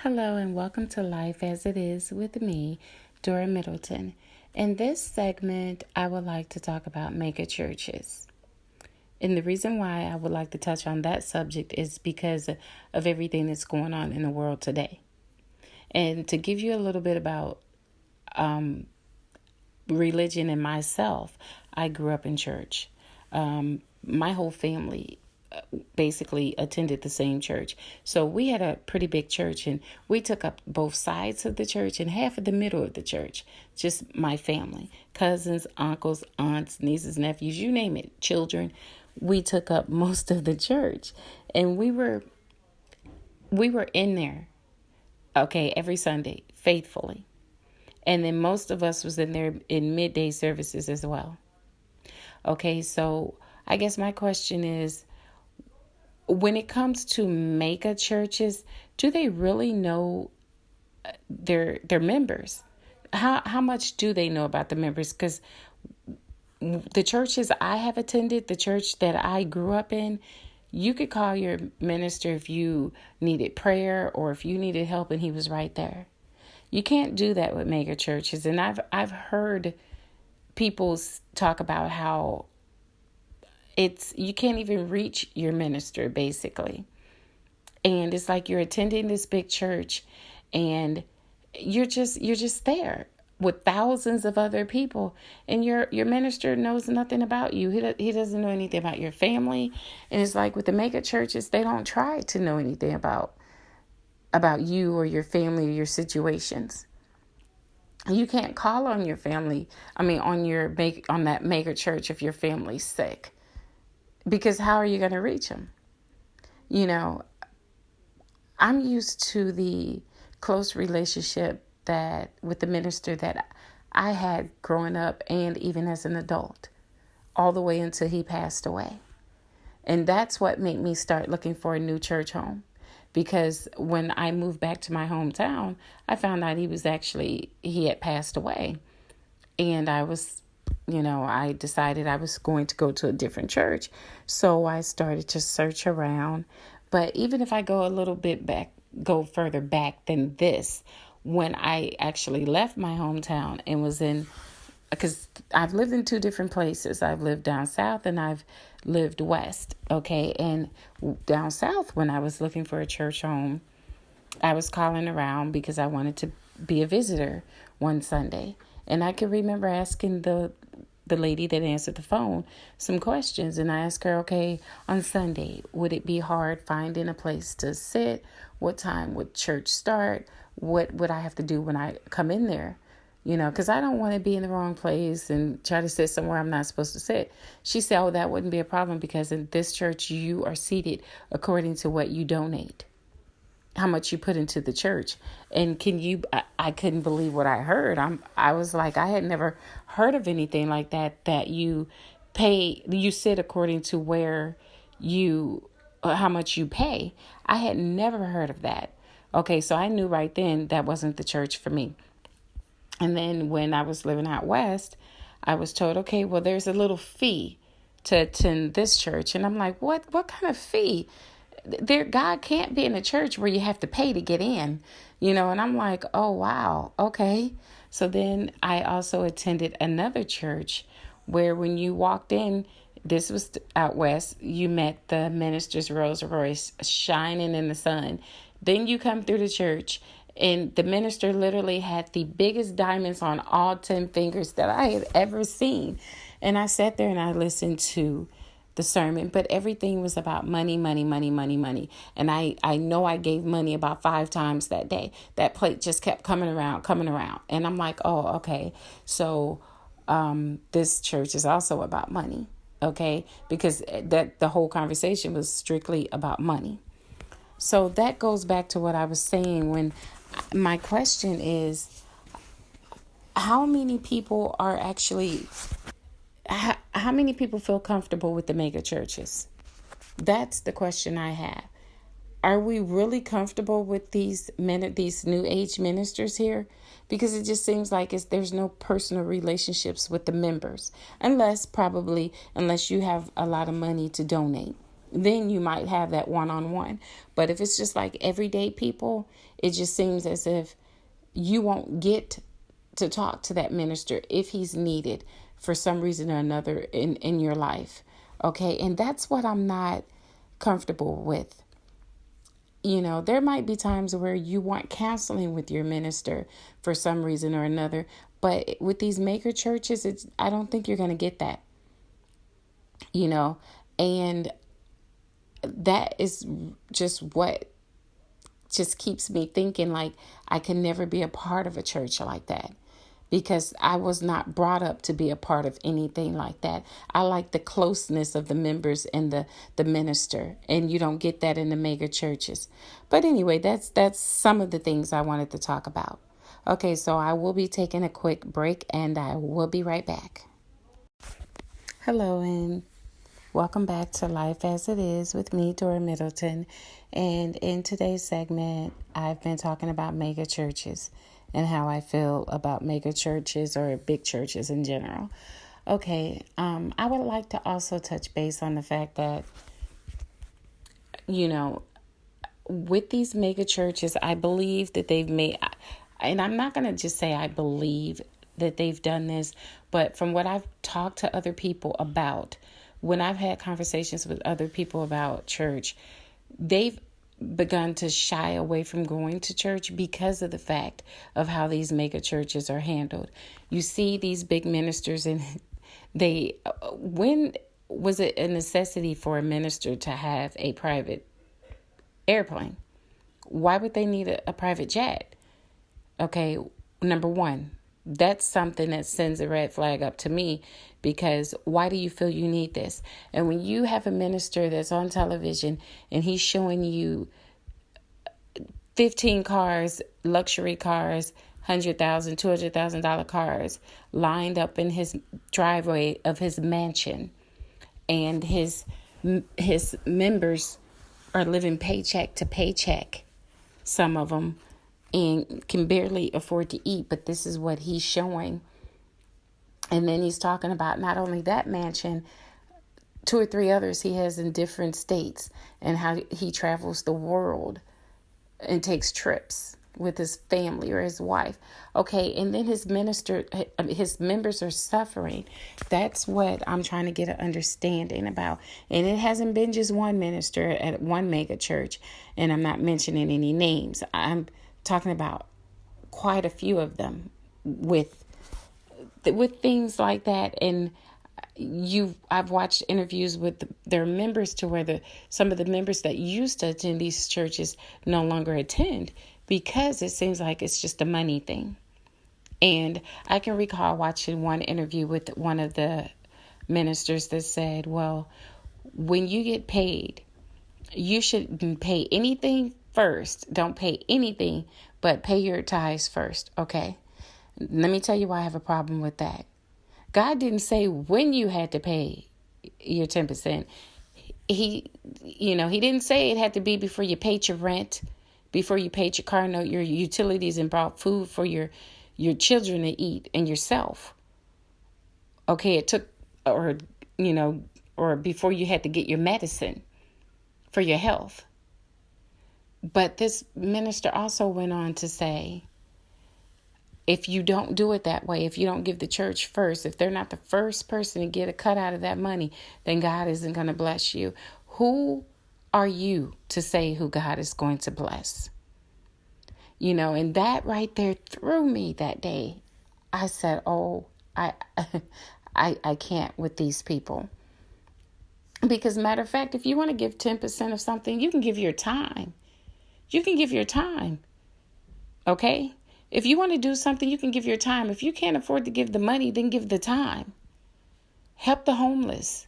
Hello and welcome to Life as It Is with me, Dora Middleton. In this segment, I would like to talk about mega churches. And the reason why I would like to touch on that subject is because of everything that's going on in the world today. And to give you a little bit about religion and myself, I grew up in church. My whole family basically attended the same church. So we had a pretty big church, and we took up both sides of the church and half of the middle of the church. Just my family, cousins, uncles, aunts, nieces, nephews, you name it, children. We took up most of the church, and we were in there, okay, every Sunday, faithfully. And then most of us was in there in midday services as well. Okay, so I guess my question is, when it comes to mega churches, do they really know their members? How much do they know about the members? Because the churches I have attended, the church that I grew up in, you could call your minister if you needed prayer or if you needed help, and he was right there. You can't do that with mega churches. And I've heard people talk about how you can't even reach your minister, basically. And it's like you're attending this big church and you're just there with thousands of other people, and your minister knows nothing about you. He doesn't know anything about your family. And it's like with the mega churches, they don't try to know anything about you or your family or your situations. You can't call on your family. On that mega church if your family's sick. Because how are you going to reach them? You know, I'm used to the close relationship with the minister that I had growing up and even as an adult, all the way until he passed away. And that's what made me start looking for a new church home. Because when I moved back to my hometown, I found out he had passed away. And I decided I was going to go to a different church. So I started to search around. But even if I go further back than this, when I actually left my hometown and because I've lived in two different places. I've lived down south and I've lived west. Okay. And down south, when I was looking for a church home, I was calling around because I wanted to be a visitor one Sunday. And I can remember asking the lady that answered the phone some questions. And I asked her, okay, on Sunday, would it be hard finding a place to sit? What time would church start? What would I have to do when I come in there? Because I don't want to be in the wrong place and try to sit somewhere I'm not supposed to sit. She said, oh, that wouldn't be a problem because in this church, you are seated according to what you donate, how much you put into the church. And I couldn't believe what I heard. I was like, I had never heard of anything like that you sit according to how much you pay. I had never heard of that. Okay, so I knew right then that wasn't the church for me. And then when I was living out west, I was told, okay, well, there's a little fee to attend this church. And I'm like, what kind of fee? God can't be in a church where you have to pay to get in, and I'm like, oh, wow. Okay. So then I also attended another church where when you walked in, this was out west, you met the minister's Rolls Royce shining in the sun. Then you come through the church and the minister literally had the biggest diamonds on all 10 fingers that I had ever seen. And I sat there and I listened to the sermon, but everything was about money, money, money, money, money. And I know I gave money about 5 times that day. That plate just kept coming around. And I'm like, oh, okay. So this church is also about money, okay? Because the whole conversation was strictly about money. So that goes back to what I was saying when my question is, how many people feel comfortable with the mega churches? That's the question I have. Are we really comfortable with these new age ministers here? Because it just seems like there's no personal relationships with the members, unless you have a lot of money to donate. Then you might have that one-on-one. But if it's just like everyday people, it just seems as if you won't get to talk to that minister if he's needed for some reason or another in your life. Okay. And that's what I'm not comfortable with. There might be times where you want counseling with your minister for some reason or another. But with these mega churches, I don't think you're going to get that. And that is just what just keeps me thinking like I can never be a part of a church like that, because I was not brought up to be a part of anything like that. I like the closeness of the members and the minister, and you don't get that in the mega churches. But anyway, that's some of the things I wanted to talk about. Okay, so I will be taking a quick break, and I will be right back. Hello, and welcome back to Life as It Is with me, Dora Middleton. And in today's segment, I've been talking about mega churches and how I feel about mega churches or big churches in general. Okay, I would like to also touch base on the fact that, with these mega churches, I believe that they've made, and I'm not going to just say I believe that they've done this, but from what I've talked to other people about, when I've had conversations with other people about church, they've begun to shy away from going to church because of the fact of how these mega churches are handled. You see these big ministers, and when was it a necessity for a minister to have a private airplane? Why would they need a private jet? Okay, number one, that's something that sends a red flag up to me, because why do you feel you need this? And when you have a minister that's on television and he's showing you 15 cars, luxury cars, $100,000, $200,000 cars lined up in his driveway of his mansion, and his members are living paycheck to paycheck, some of them, and can barely afford to eat, but this is what he's showing. And then he's talking about not only that mansion, 2 or 3 others he has in different states, and how he travels the world and takes trips with his family or his wife. Okay, and then his members are suffering. That's what I'm trying to get an understanding about. And it hasn't been just one minister at one mega church, and I'm not mentioning any names. I'm talking about quite a few of them with things like that. And I've watched interviews with their members to where some of the members that used to attend these churches no longer attend, because it seems like it's just a money thing. And I can recall watching one interview with one of the ministers that said, well, when you get paid, you shouldn't pay anything first. Don't pay anything, but pay your tithes first. Okay. Let me tell you why I have a problem with that. God didn't say when you had to pay your 10%. He didn't say it had to be before you paid your rent, before you paid your car note, your utilities, and bought food for your children to eat and yourself. Okay, it took, or before you had to get your medicine for your health. But this minister also went on to say, if you don't do it that way, if you don't give the church first, if they're not the first person to get a cut out of that money, then God isn't going to bless you. Who are you to say who God is going to bless? And that right there threw me that day. I said, oh, I can't with these people. Because matter of fact, if you want to give 10% of something, you can give your time. You can give your time. Okay? If you want to do something, you can give your time. If you can't afford to give the money, then give the time. Help the homeless.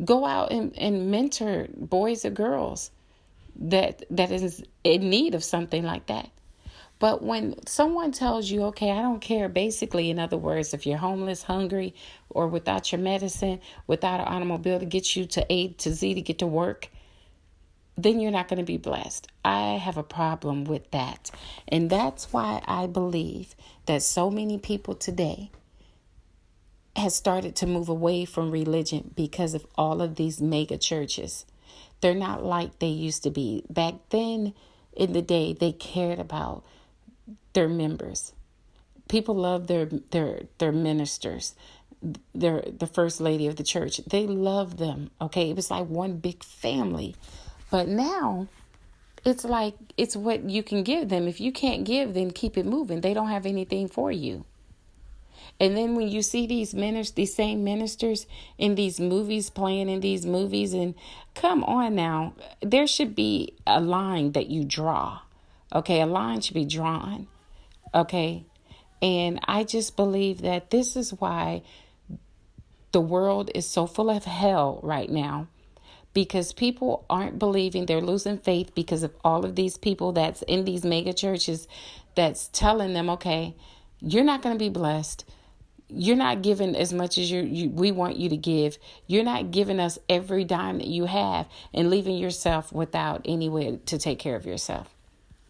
Go out and mentor boys or girls that is in need of something like that. But when someone tells you, okay, I don't care, basically, in other words, if you're homeless, hungry, or without your medicine, without an automobile to get you to A to Z to get to work, then you're not going to be blessed. I have a problem with that. And that's why I believe that so many people today has started to move away from religion, because of all of these mega churches. They're not like they used to be. Back then in the day, they cared about their members. People love their ministers. They're the first lady of the church. They love them. Okay. It was like one big family. But now it's like it's what you can give them. If you can't give, then keep it moving. They don't have anything for you. And then when you see these same ministers in these movies, playing in these movies, and come on now, there should be a line that you draw. Okay, a line should be drawn. Okay, and I just believe that this is why the world is so full of hell right now, because people aren't believing. They're losing faith because of all of these people that's in these mega churches that's telling them, okay, you're not going to be blessed. You're not giving as much as we want you to give. You're not giving us every dime that you have and leaving yourself without any way to take care of yourself.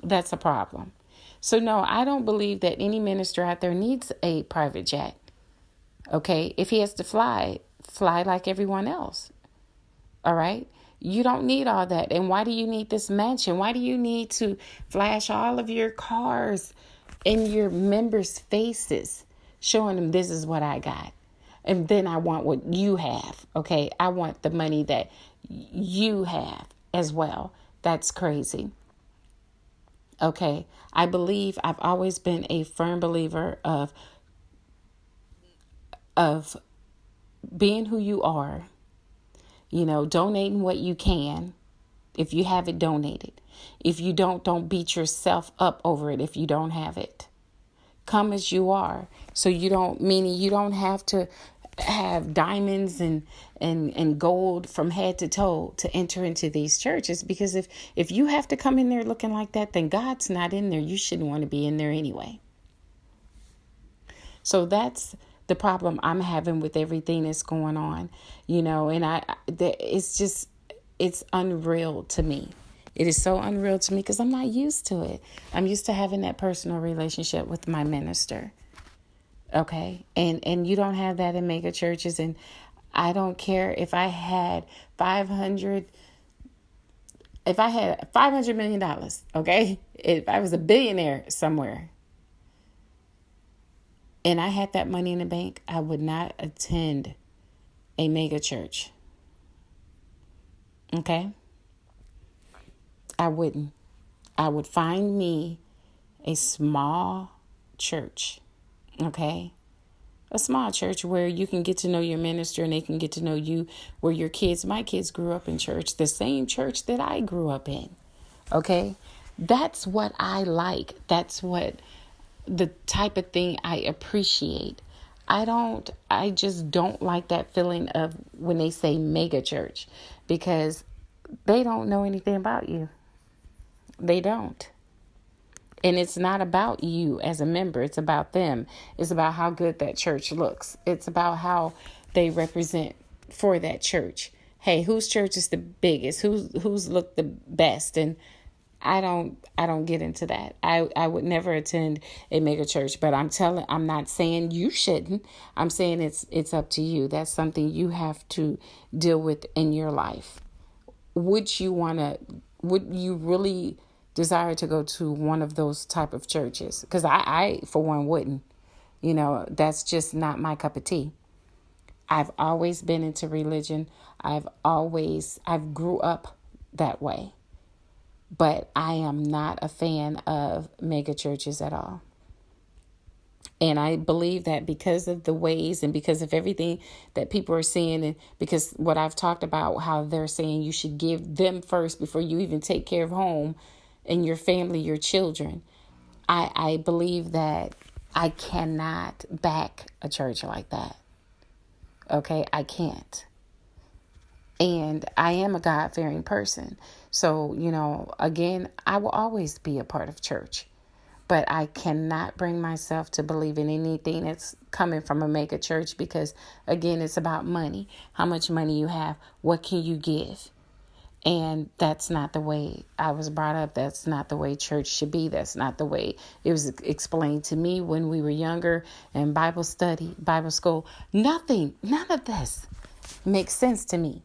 That's a problem. So no, I don't believe that any minister out there needs a private jet. Okay, if he has to fly like everyone else. All right. You don't need all that. And why do you need this mansion? Why do you need to flash all of your cars in your members' faces, showing them this is what I got? And then I want what you have. Okay. I want the money that you have as well. That's crazy. Okay. I've always been a firm believer of being who you are. Donating what you can. If you have it, donate it. If you don't beat yourself up over it if you don't have it. Come as you are. So meaning you don't have to have diamonds and gold from head to toe to enter into these churches. Because if you have to come in there looking like that, then God's not in there. You shouldn't want to be in there anyway. So that's the problem I'm having with everything that's going on, and it's unreal to me. It is so unreal to me because I'm not used to it. I'm used to having that personal relationship with my minister. Okay. And you don't have that in mega churches. And I don't care if I had $500 million. Okay. If I was a billionaire somewhere, and I had that money in the bank, I would not attend a mega church. Okay? I wouldn't. I would find me a small church. Okay? A small church where you can get to know your minister and they can get to know you, where my kids grew up in church, the same church that I grew up in. Okay? That's what I like. That's what the type of thing I appreciate. I just don't like that feeling of when they say mega church, because they don't know anything about you. They don't. And it's not about you as a member. It's about them. It's about how good that church looks. It's about how they represent for that church. Hey, whose church is the biggest? Who's looked the best? And I don't get into that. I would never attend a mega church, but I'm not saying you shouldn't. I'm saying it's up to you. That's something you have to deal with in your life. Would you really desire to go to one of those type of churches? Because I for one wouldn't. That's just not my cup of tea. I've always been into religion. I've grew up that way. But I am not a fan of mega churches at all. And I believe that because of the ways and because of everything that people are seeing, and because what I've talked about, how they're saying you should give them first before you even take care of home and your family, your children. I believe that I cannot back a church like that. Okay, I can't. And I am a God-fearing person. So, again, I will always be a part of church. But I cannot bring myself to believe in anything that's coming from a mega church because, again, it's about money. How much money you have. What can you give? And that's not the way I was brought up. That's not the way church should be. That's not the way it was explained to me when we were younger in Bible study, Bible school. None of this makes sense to me.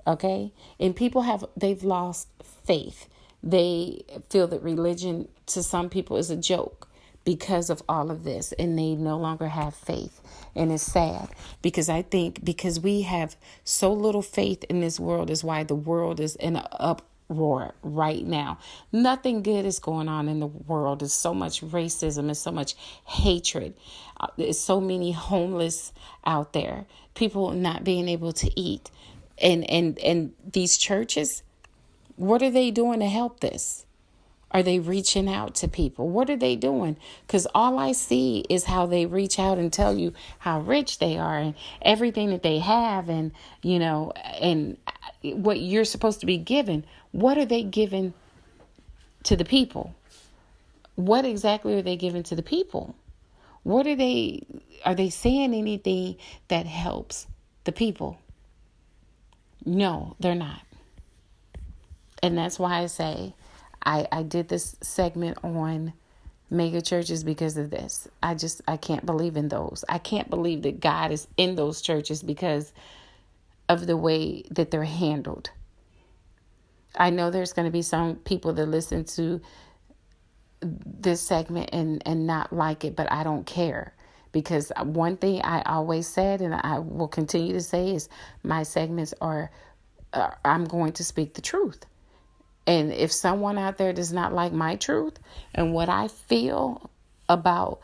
Okay. And they've lost faith. They feel that religion to some people is a joke because of all of this, and they no longer have faith. And it's sad because I think because we have so little faith in this world is why the world is in an uproar right now. Nothing good is going on in the world. There's so much racism, there's so much hatred. There's so many homeless out there, people not being able to eat. And these churches, what are they doing to help this? Are they reaching out to people? What are they doing? Because all I see is how they reach out and tell you how rich they are and everything that they have, and and what you're supposed to be given. What are they giving to the people? What exactly are they giving to the people? Are they saying anything that helps the people? No, they're not. And that's why I say I did this segment on mega churches because of this. I can't believe in those. I can't believe that God is in those churches because of the way that they're handled. I know there's going to be some people that listen to this segment and not like it, but I don't care. Because one thing I always said, and I will continue to say, is my segments are, I'm going to speak the truth. And if someone out there does not like my truth and what I feel about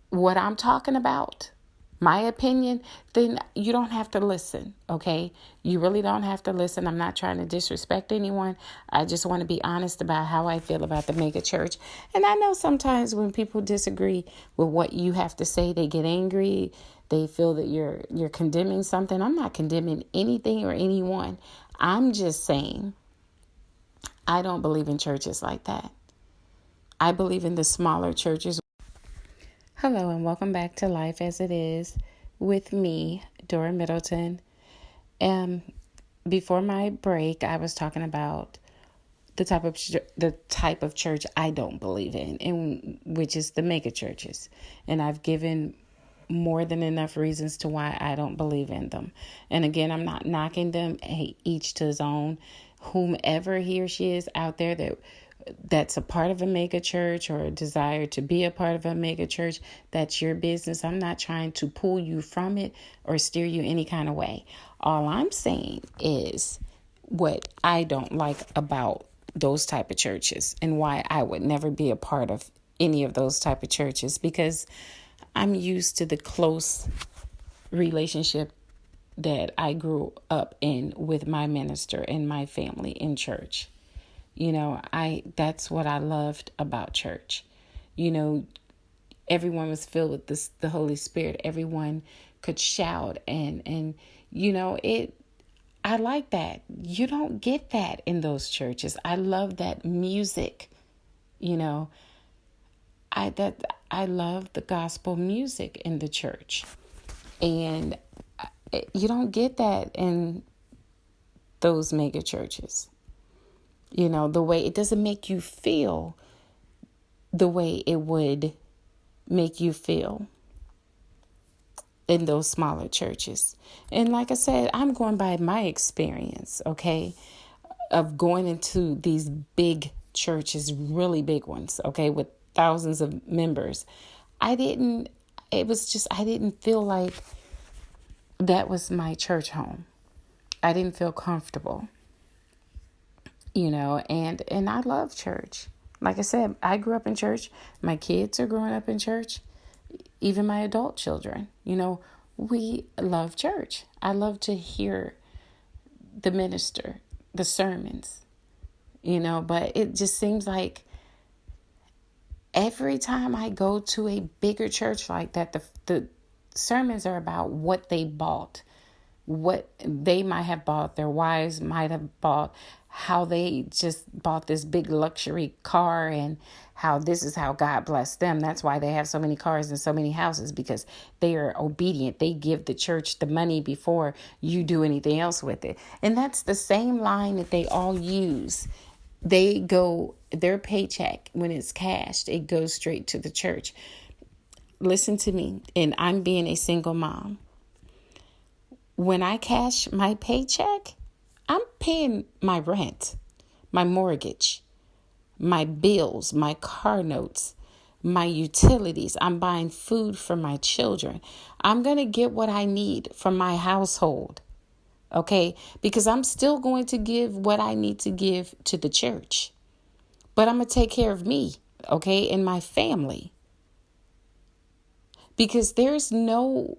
what I'm talking about, my opinion, then you don't have to listen, okay? You really don't have to listen. I'm not trying to disrespect anyone. I just want to be honest about how I feel about the mega church. And I know sometimes when people disagree with what you have to say, they get angry. They feel that you're condemning something. I'm not condemning anything or anyone. I'm just saying I don't believe in churches like that. I believe in the smaller churches. Hello and welcome back to Life as It Is with me, Dora Middleton. Before my break, I was talking about the type of church I don't believe in, and which is the mega churches. And I've given more than enough reasons to why I don't believe in them. And again, I'm not knocking them. Hey, each to his own. Whomever he or she is out there that's a part of a mega church or a desire to be a part of a mega church, that's your business. I'm not trying to pull you from it or steer you any kind of way. All I'm saying is what I don't like about those type of churches and why I would never be a part of any of those type of churches, because I'm used to the close relationship that I grew up in with my minister and my family in church. That's what I loved about church. Everyone was filled with the Holy Spirit. Everyone could shout and I like that. You don't get that in those churches. I love that music. I love the gospel music in the church. And you don't get that in those mega churches. The way it doesn't make you feel the way it would make you feel in those smaller churches. And like I said, I'm going by my experience, okay, of going into these big churches, really big ones, okay, with thousands of members. I didn't feel like that was my church home. I didn't feel comfortable, and I love church. Like I said, I grew up in church. My kids are growing up in church. Even my adult children, we love church. I love to hear the minister, the sermons, but it just seems like every time I go to a bigger church like that, the sermons are about what they bought, what they might have bought, their wives might have bought, how they just bought this big luxury car and how this is how God blessed them. That's why they have so many cars and so many houses, because they are obedient. They give the church the money before you do anything else with it. And that's the same line that they all use. Their paycheck, when it's cashed, it goes straight to the church. Listen to me, and I'm being a single mom. When I cash my paycheck, I'm paying my rent, my mortgage, my bills, my car notes, my utilities. I'm buying food for my children. I'm going to get what I need from my household. Okay? Because I'm still going to give what I need to give to the church. But I'm going to take care of me, okay, and my family. Because there's no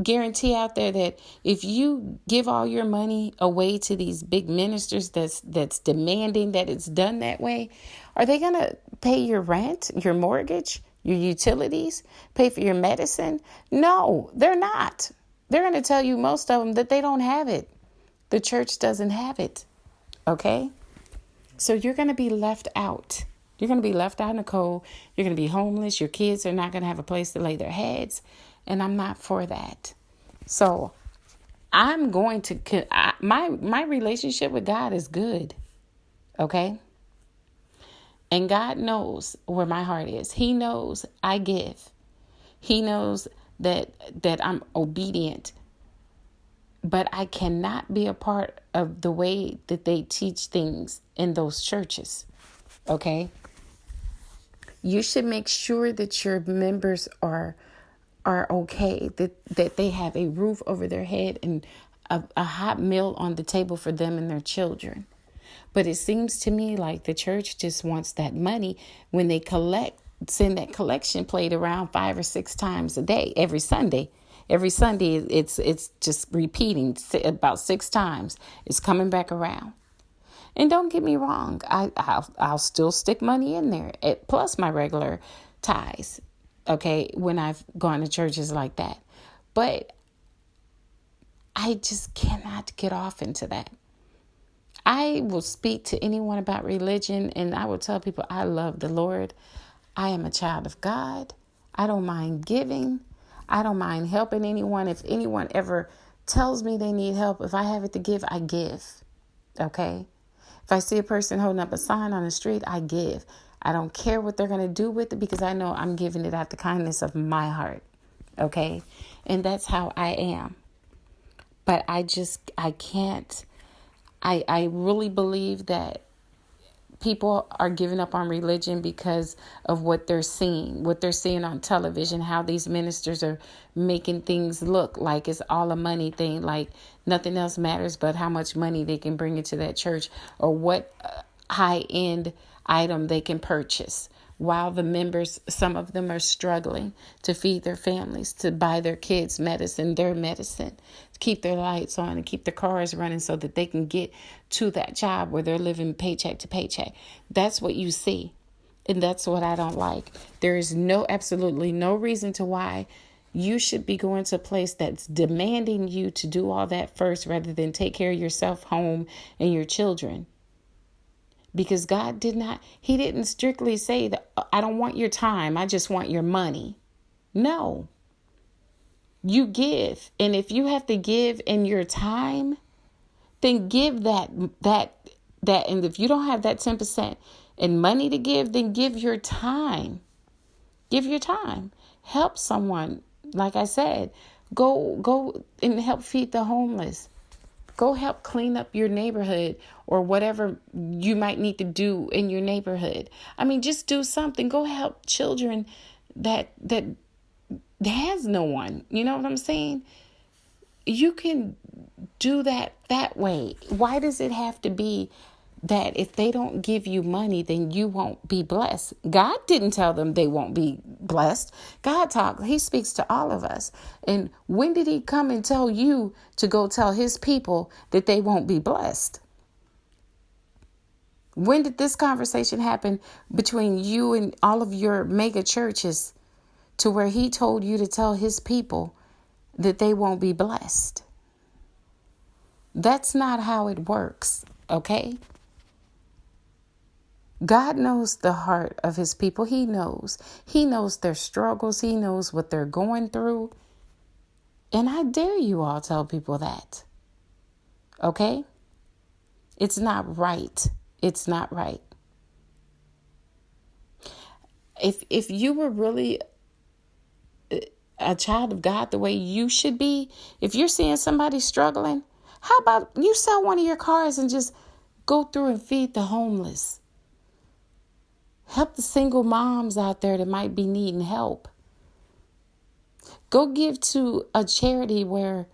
guarantee out there that if you give all your money away to these big ministers that's demanding that it's done that way, are they going to pay your rent, your mortgage, your utilities, pay for your medicine? No, they're not. They're going to tell you, most of them, that they don't have it. The church doesn't have it. Okay? So you're going to be left out. You're going to be left out in the cold. You're going to be homeless. Your kids are not going to have a place to lay their heads. And I'm not for that. So I'm going to, my relationship with God is good. Okay? And God knows where my heart is. He knows I give. He knows that I'm obedient. But I cannot be a part of the way that they teach things in those churches. Okay? You should make sure that your members are okay, that they have a roof over their head and a hot meal on the table for them and their children. But it seems to me like the church just wants that money when they send that collection plate around 5 or 6 times a day, every Sunday. Every Sunday, it's just repeating about 6 times. It's coming back around. And don't get me wrong, I'll still stick money in there, plus my regular tithes, okay, when I've gone to churches like that. But I just cannot get off into that. I will speak to anyone about religion, and I will tell people I love the Lord. I am a child of God. I don't mind giving. I don't mind helping anyone. If anyone ever tells me they need help, if I have it to give, I give. Okay? If I see a person holding up a sign on the street, I give. I don't care what they're going to do with it because I know I'm giving it out the kindness of my heart. Okay? And that's how I am. But I can't. I really believe that people are giving up on religion because of what they're seeing on television, how these ministers are making things look like it's all a money thing, like nothing else matters but how much money they can bring into that church or what high-end item they can purchase. While the members, some of them are struggling to feed their families, to buy their kids medicine, to keep their lights on and keep their cars running so that they can get to that job where they're living paycheck to paycheck. That's what you see. And that's what I don't like. There is absolutely no reason to why you should be going to a place that's demanding you to do all that first rather than take care of yourself, home, and your children. Because God he didn't strictly say that I don't want your time, I just want your money. No. You give. And if you have to give in your time, then give that. And if you don't have that 10% in money to give, then give your time. Give your time. Help someone. Like I said, go and help feed the homeless. Go help clean up your neighborhood or whatever you might need to do in your neighborhood. I mean, just do something. Go help children that has no one. You know what I'm saying? You can do that way. Why does it have to be that if they don't give you money, then you won't be blessed? God didn't tell them they won't be blessed. He speaks to all of us. And when did he come and tell you to go tell his people that they won't be blessed? When did this conversation happen between you and all of your mega churches to where he told you to tell his people that they won't be blessed? That's not how it works, okay? God knows the heart of his people. He knows their struggles. He knows what they're going through. And I dare you all tell people that. Okay? It's not right. It's not right. If you were really a child of God the way you should be, if you're seeing somebody struggling, How about you sell one of your cars and just go through and feed the homeless? Help the single moms out there that might be needing help. Go give to a charity where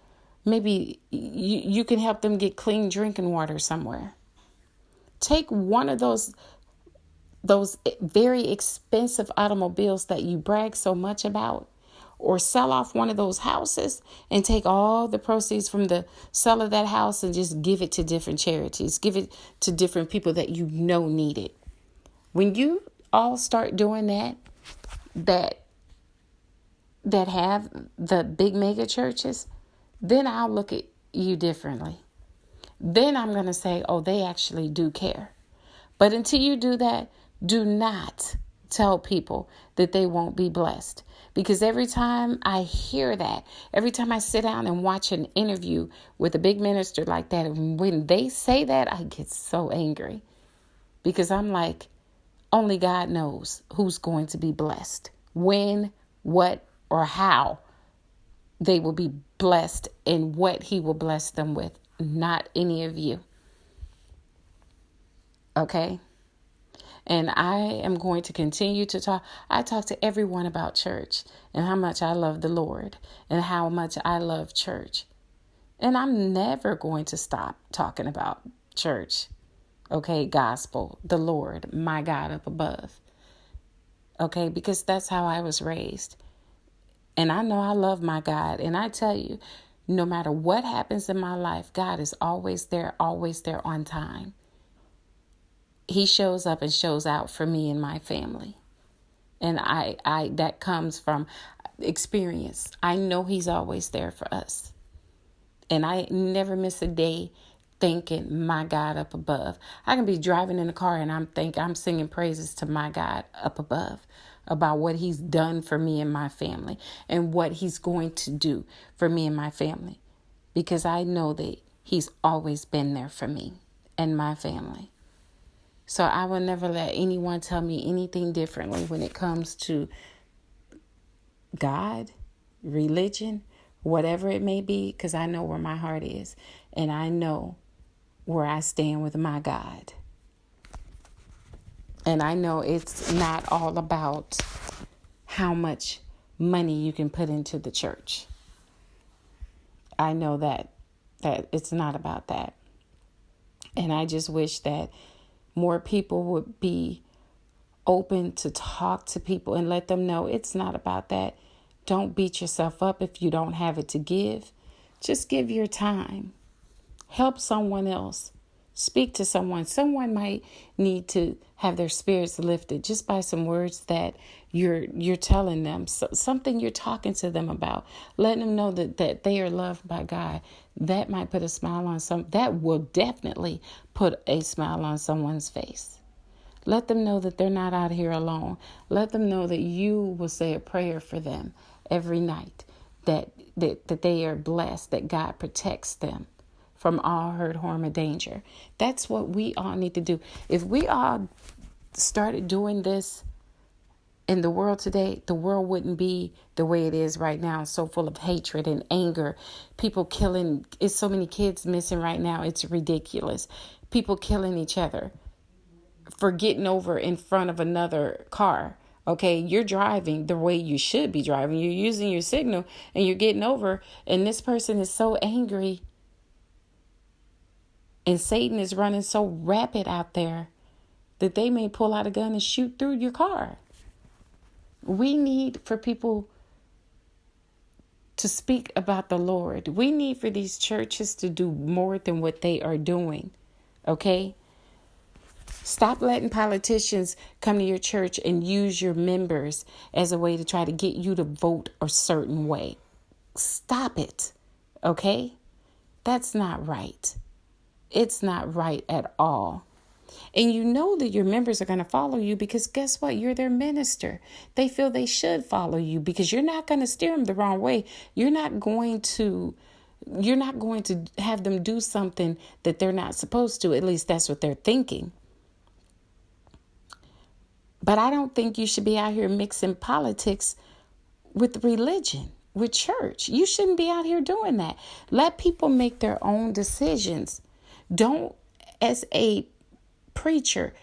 maybe you can help them get clean drinking water somewhere. Take one of those very expensive automobiles that you brag so much about, or sell off one of those houses and take all the proceeds from the sale of that house and just give it to different charities. Give it to different people that you know need it. When you all start doing that have the big mega churches, then I'll look at you differently. Then I'm going to say, oh, they actually do care. But until you do that, do not tell people that they won't be blessed. Because every time I hear that, every time I sit down and watch an interview with a big minister like that, and when they say that, I get so angry. Because I'm like, only God knows who's going to be blessed, when, what, or how they will be blessed, and what he will bless them with, not any of you. Okay? And I am going to continue to talk. I talk to everyone about church and how much I love the Lord and how much I love church. And I'm never going to stop talking about church. Okay, gospel, the Lord, my God up above. Okay, because that's how I was raised. And I know I love my God. And I tell you, no matter what happens in my life, God is always there on time. He shows up and shows out for me and my family. And I that comes from experience. I know he's always there for us. And I never miss a day thanking my God up above. I can be driving in the car and I'm singing praises to my God up above about what he's done for me and my family and what he's going to do for me and my family. Because I know that he's always been there for me and my family. So I will never let anyone tell me anything differently when it comes to God, religion, whatever it may be, because I know where my heart is and I know where I stand with my God. And I know it's not all about how much money you can put into the church. I know that it's not about that. And I just wish that more people would be open to talk to people and let them know it's not about that. Don't beat yourself up if you don't have it to give. Just give your time. Help someone else. Speak to someone. Someone might need to have their spirits lifted just by some words that you're telling them. Something you're talking to them about. Letting them know that they are loved by God. That might put a smile on that will definitely put a smile on someone's face. Let them know that they're not out here alone. Let them know that you will say a prayer for them every night. That they are blessed, that God protects them from all hurt, harm, or danger. That's what we all need to do. If we all started doing this in the world today, the world wouldn't be the way it is right now, so full of hatred and anger. People killing, it's so many kids missing right now. It's ridiculous. People killing each other for getting over in front of another car. Okay, you're driving the way you should be driving. You're using your signal and you're getting over, and this person is so angry. And Satan is running so rapid out there that they may pull out a gun and shoot through your car. We need for people to speak about the Lord. We need for these churches to do more than what they are doing. Okay? Stop letting politicians come to your church and use your members as a way to try to get you to vote a certain way. Stop it. Okay? That's not right. It's not right at all. And you know that your members are going to follow you because guess what? You're their minister. They feel they should follow you because you're not going to steer them the wrong way. You're not going to have them do something that they're not supposed to. At least that's what they're thinking. But I don't think you should be out here mixing politics with religion. with church. You shouldn't be out here doing that. Let people make their own decisions. Don't, as a preacher,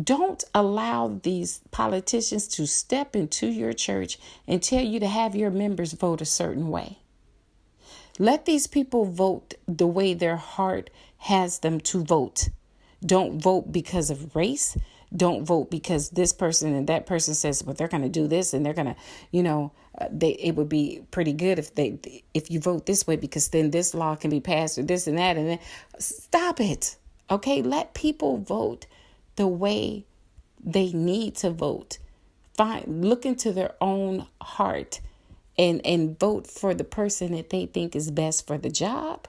don't allow these politicians to step into your church and tell you to have your members vote a certain way. Let these people vote the way their heart has them to vote. Don't vote because of race. Don't vote because this person and that person says, well, they're going to do this and they're going to, it would be pretty good if you vote this way, because then this law can be passed or this and that. And then stop it. Okay. Let people vote the way they need to vote. Look into their own heart and vote for the person that they think is best for the job,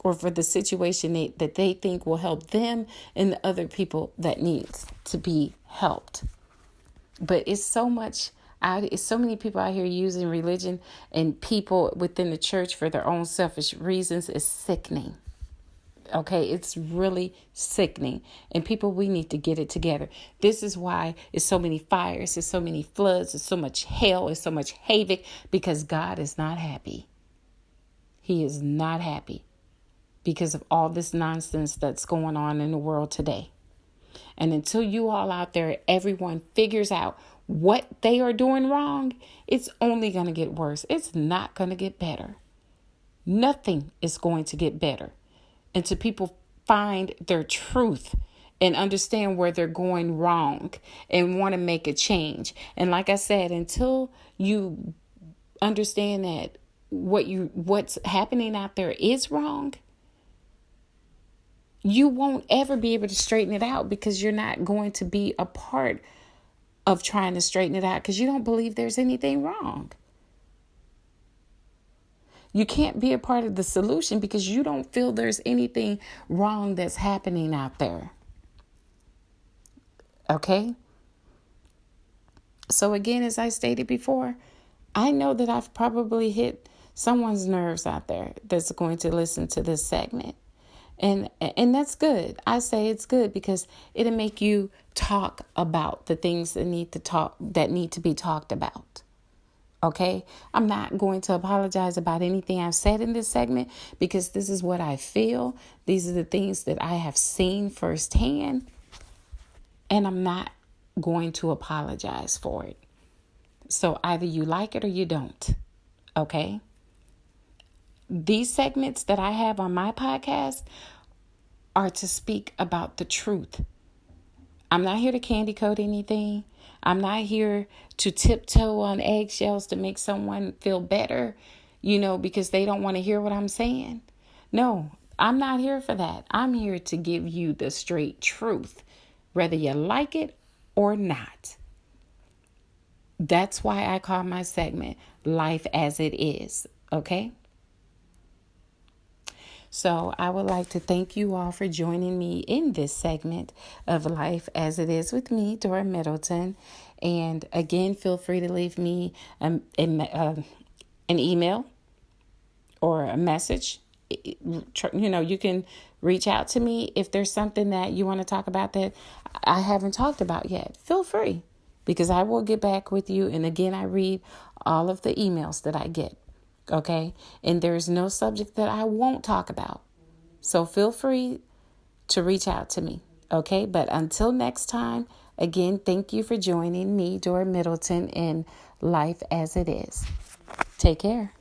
or for the situation that they think will help them and the other people that needs to be helped. But it's so many people out here using religion and people within the church for their own selfish reasons. Is sickening. Okay, it's really sickening. And people, we need to get it together. This is why it's so many fires, there's so many floods, there's so much hell, there's so much havoc, because God is not happy. He is not happy because of all this nonsense that's going on in the world today. And until you all out there, everyone figures out what they are doing wrong, it's only going to get worse. It's not going to get better. Nothing is going to get better until people find their truth and understand where they're going wrong and want to make a change. And like I said, until you understand that what's happening out there is wrong, you won't ever be able to straighten it out, because you're not going to be a part of trying to straighten it out, because you don't believe there's anything wrong. You can't be a part of the solution because you don't feel there's anything wrong that's happening out there. Okay? So again, as I stated before, I know that I've probably hit someone's nerves out there that's going to listen to this segment. And that's good. I say it's good because it'll make you talk about the things that need to be talked about. Okay? I'm not going to apologize about anything I've said in this segment, because this is what I feel. These are the things that I have seen firsthand. And I'm not going to apologize for it. So either you like it or you don't. Okay? These segments that I have on my podcast are to speak about the truth. I'm not here to candy coat anything. I'm not here to tiptoe on eggshells to make someone feel better, because they don't want to hear what I'm saying. No, I'm not here for that. I'm here to give you the straight truth, whether you like it or not. That's why I call my segment Life as It Is. Okay? So I would like to thank you all for joining me in this segment of Life as It Is with me, Dora Middleton. And again, feel free to leave me an email or a message. You can reach out to me if there's something that you want to talk about that I haven't talked about yet. Feel free, because I will get back with you. And again, I read all of the emails that I get. Okay. And there's no subject that I won't talk about. So feel free to reach out to me. Okay. But until next time, again, thank you for joining me, Dora Middleton, in Life as It Is. Take care.